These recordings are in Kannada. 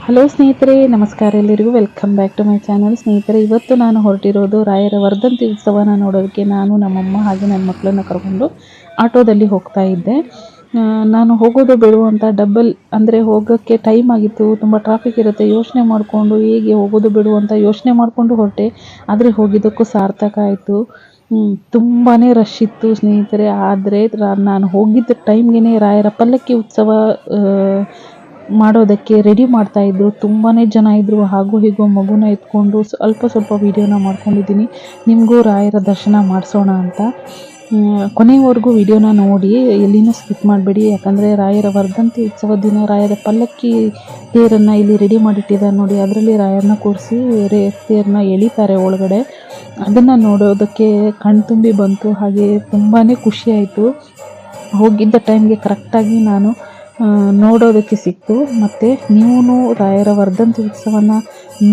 ಹಲೋ ಸ್ನೇಹಿತರೆ, ನಮಸ್ಕಾರ. ಎಲ್ಲರಿಗೂ welcome back to my channel. ಸ್ನೇಹಿತರೆ, ಇವತ್ತು ನಾನು ಹೊರಟಿರೋದು ರಾಯರ ವರ್ಧಂತಿ ಉತ್ಸವನ ನೋಡೋದಕ್ಕೆ. ನಾನು ನಮ್ಮಮ್ಮ ಹಾಗೆ ನನ್ನ ಮಕ್ಕಳನ್ನ ಕರ್ಕೊಂಡು ಆಟೋದಲ್ಲಿ ಹೋಗ್ತಾ ಇದ್ದೆ. ನಾನು ಹೋಗೋದು ಬಿಡುವಂಥ ಡಬಲ್ ಅಂದರೆ ಹೋಗೋಕ್ಕೆ ಟೈಮ್ ಆಗಿತ್ತು, ತುಂಬ ಟ್ರಾಫಿಕ್ ಇರುತ್ತೆ, ಯೋಚನೆ ಮಾಡಿಕೊಂಡು ಹೇಗೆ ಹೋಗೋದು ಬಿಡುವಂಥ ಯೋಚನೆ ಮಾಡಿಕೊಂಡು ಹೊರಟೆ. ಆದರೆ ಹೋಗಿದ್ದಕ್ಕೂ ಸಾರ್ಥಕ ಆಯಿತು. ತುಂಬಾ ರಶ್ ಇತ್ತು ಸ್ನೇಹಿತರೆ. ಆದರೆ ನಾನು ಹೋಗಿದ್ದ ಟೈಮ್ಗೆ ರಾಯರ ಪಲ್ಲಕ್ಕಿ ಉತ್ಸವ ಮಾಡೋದಕ್ಕೆ ರೆಡಿ ಮಾಡ್ತಾಯಿದ್ರು. ತುಂಬಾ ಜನ ಇದ್ದರು. ಹಾಗೂ ಹೀಗೂ ಮಗುನ ಎತ್ಕೊಂಡು ಸ್ವಲ್ಪ ವೀಡಿಯೋನ ಮಾಡ್ಕೊಂಡಿದ್ದೀನಿ. ನಿಮಗೂ ರಾಯರ ದರ್ಶನ ಮಾಡಿಸೋಣ ಅಂತ. ಕೊನೆಯವರೆಗೂ ವಿಡಿಯೋನ ನೋಡಿ, ಎಲ್ಲಿನೂ ಸ್ಕಿಪ್ ಮಾಡಬೇಡಿ. ಯಾಕಂದರೆ ರಾಯರ ವರ್ಧಂತಿ ಉತ್ಸವ ದಿನ ರಾಯರ ಪಲ್ಲಕ್ಕಿ ತೇರನ್ನು ಇಲ್ಲಿ ರೆಡಿ ಮಾಡಿಟ್ಟಿದ್ದಾರೆ ನೋಡಿ. ಅದರಲ್ಲಿ ರಾಯರನ್ನ ಕೂರಿಸಿ ತೇರನ್ನ ಎಳಿತಾರೆ ಒಳಗಡೆ. ಅದನ್ನು ನೋಡೋದಕ್ಕೆ ಕಣ್ತುಂಬಿ ಬಂತು. ಹಾಗೆ ತುಂಬಾ ಖುಷಿಯಾಯಿತು. ಹೋಗಿದ್ದ ಟೈಮ್ಗೆ ಕರೆಕ್ಟಾಗಿ ನಾನು ನೋಡೋದಕ್ಕೆ ಸಿಕ್ತು. ಮತ್ತು ನೀವು ರಾಯರ ವರ್ಧಂತಿ ಉತ್ಸವನ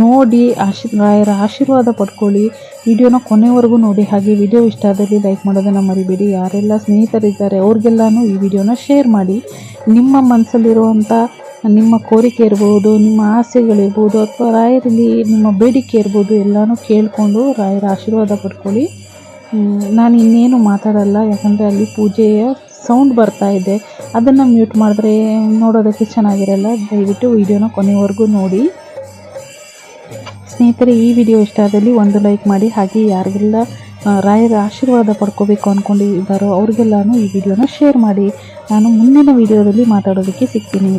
ನೋಡಿ ರಾಯರ ಆಶೀರ್ವಾದ ಪಡ್ಕೊಳ್ಳಿ. ವಿಡಿಯೋನ ಕೊನೆವರೆಗೂ ನೋಡಿ. ಹಾಗೆ ವಿಡಿಯೋ ಇಷ್ಟ ಆದಲ್ಲಿ ಲೈಕ್ ಮಾಡೋದನ್ನು ಮರಿಬೇಡಿ. ಯಾರೆಲ್ಲ ಸ್ನೇಹಿತರಿದ್ದಾರೆ ಅವ್ರಿಗೆಲ್ಲನೂ ಈ ವಿಡಿಯೋನ ಶೇರ್ ಮಾಡಿ. ನಿಮ್ಮ ಮನಸ್ಸಲ್ಲಿರುವಂಥ ನಿಮ್ಮ ಕೋರಿಕೆ ಇರ್ಬೋದು, ನಿಮ್ಮ ಆಸೆಗಳಿರ್ಬೋದು, ಅಥವಾ ರಾಯರಲ್ಲಿ ನಿಮ್ಮ ಬೇಡಿಕೆ ಇರ್ಬೋದು, ಎಲ್ಲನೂ ಕೇಳಿಕೊಂಡು ರಾಯರ ಆಶೀರ್ವಾದ ಪಡ್ಕೊಳ್ಳಿ. ನಾನು ಇನ್ನೇನು ಮಾತಾಡಲ್ಲ, ಯಾಕಂದರೆ ಅಲ್ಲಿ ಪೂಜೆಯ ಸೌಂಡ್ ಬರ್ತಾ ಇದೆ. ಅದನ್ನು ಮ್ಯೂಟ್ ಮಾಡಿದ್ರೆ ನೋಡೋದಕ್ಕೆ ಚೆನ್ನಾಗಿರಲ್ಲ. ದಯವಿಟ್ಟು ವಿಡಿಯೋನ ಕೊನೆವರೆಗೂ ನೋಡಿ. ಸ್ನೇಹಿತರೆ, ಈ ವಿಡಿಯೋ ಇಷ್ಟ ಆದಲ್ಲಿ ಒಂದು ಲೈಕ್ ಮಾಡಿ. ಹಾಗೆ ಯಾರಿಗೆಲ್ಲ ರಾಯರ ಆಶೀರ್ವಾದ ಪಡ್ಕೋಬೇಕು ಅಂದ್ಕೊಂಡಿದ್ದಾರೋ ಅವ್ರಿಗೆಲ್ಲನೂ ಈ ವಿಡಿಯೋನ ಶೇರ್ ಮಾಡಿ. ನಾನು ಮುಂದಿನ ವಿಡಿಯೋದಲ್ಲಿ ಮಾತಾಡೋದಕ್ಕೆ ಸಿಗ್ತೀನಿ.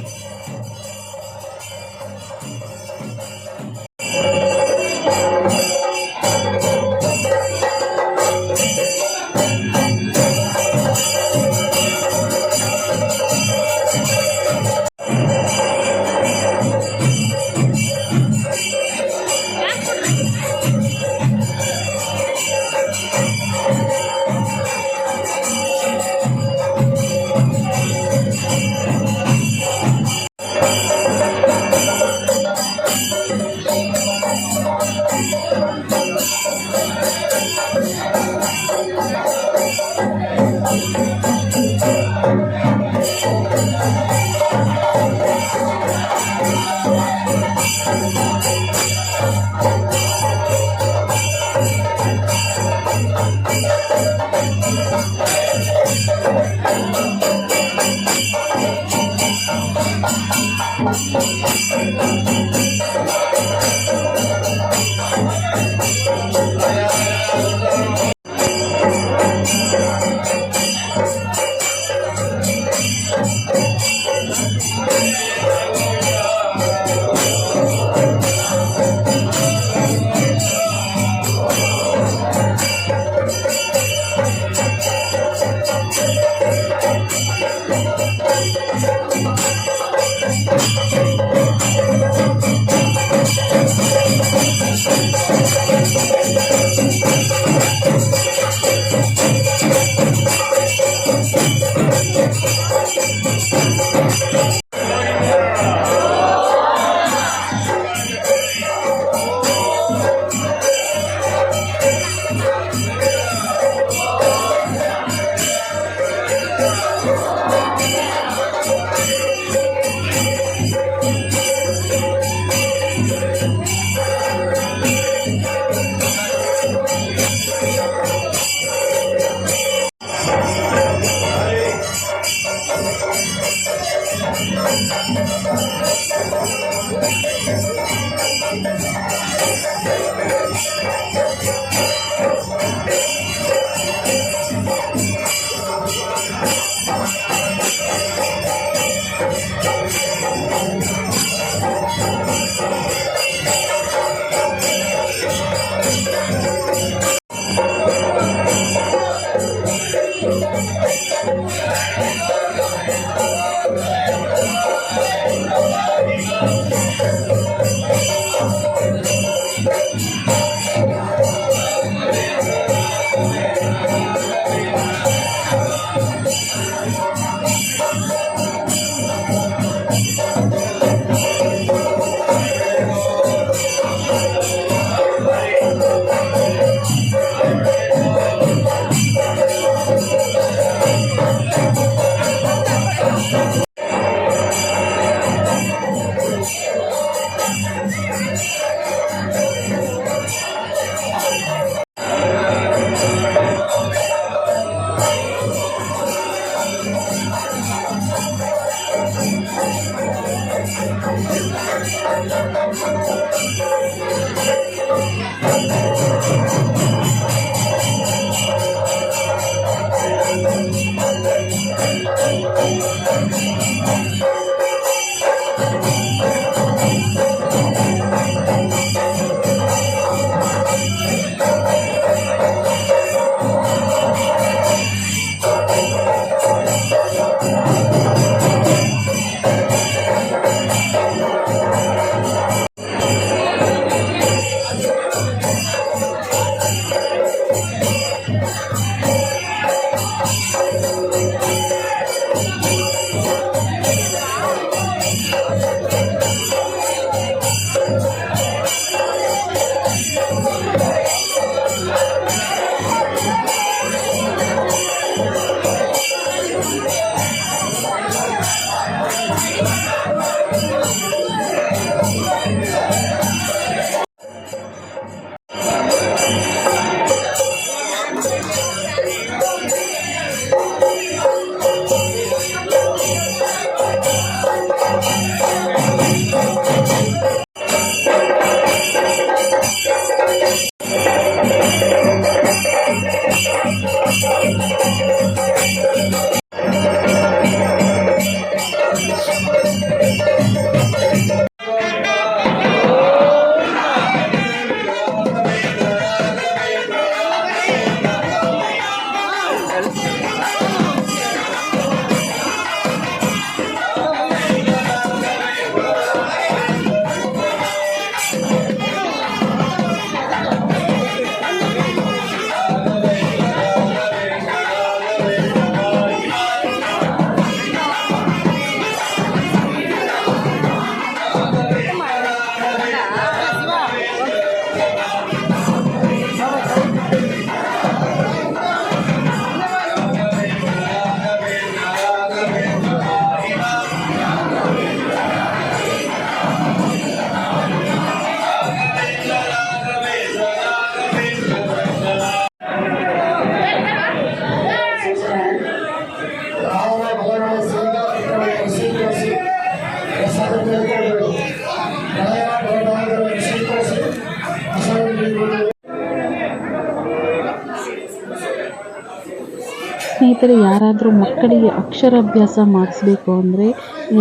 ಸ್ನೇಹಿತರೆ, ಯಾರಾದರೂ ಮಕ್ಕಳಿಗೆ ಅಕ್ಷರಾಭ್ಯಾಸ ಮಾಡಿಸ್ಬೇಕು ಅಂದರೆ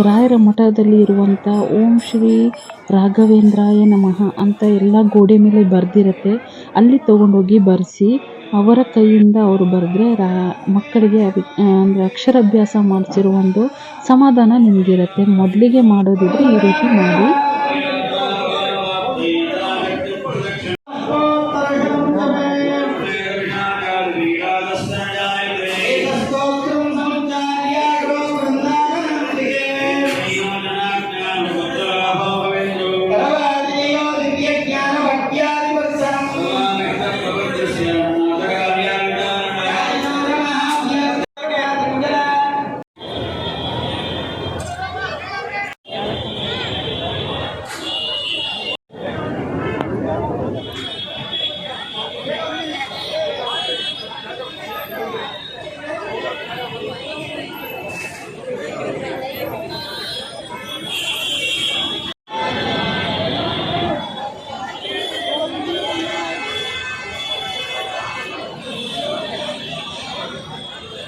ರಾಯರ ಮಠದಲ್ಲಿ ಇರುವಂಥ ಓಂ ಶ್ರೀ ರಾಘವೇಂದ್ರಾಯ ನಮಃ ಅಂತ ಎಲ್ಲ ಗೋಡೆ ಮೇಲೆ ಬರೆದಿರುತ್ತೆ. ಅಲ್ಲಿ ತೊಗೊಂಡೋಗಿ ಬರೆಸಿ ಅವರ ಕೈಯಿಂದ ಅವರು ಬರೆದ್ರೆ ಮಕ್ಕಳಿಗೆ ಅಂದರೆ ಅಕ್ಷರಾಭ್ಯಾಸ ಮಾಡಿಸಿರೋ ಒಂದು ಸಮಾಧಾನ ನಿಮಗಿರುತ್ತೆ. ಮೊದಲಿಗೆ ಮಾಡೋದಿದ್ರೆ ಈ ರೀತಿ ಮಾಡಿ.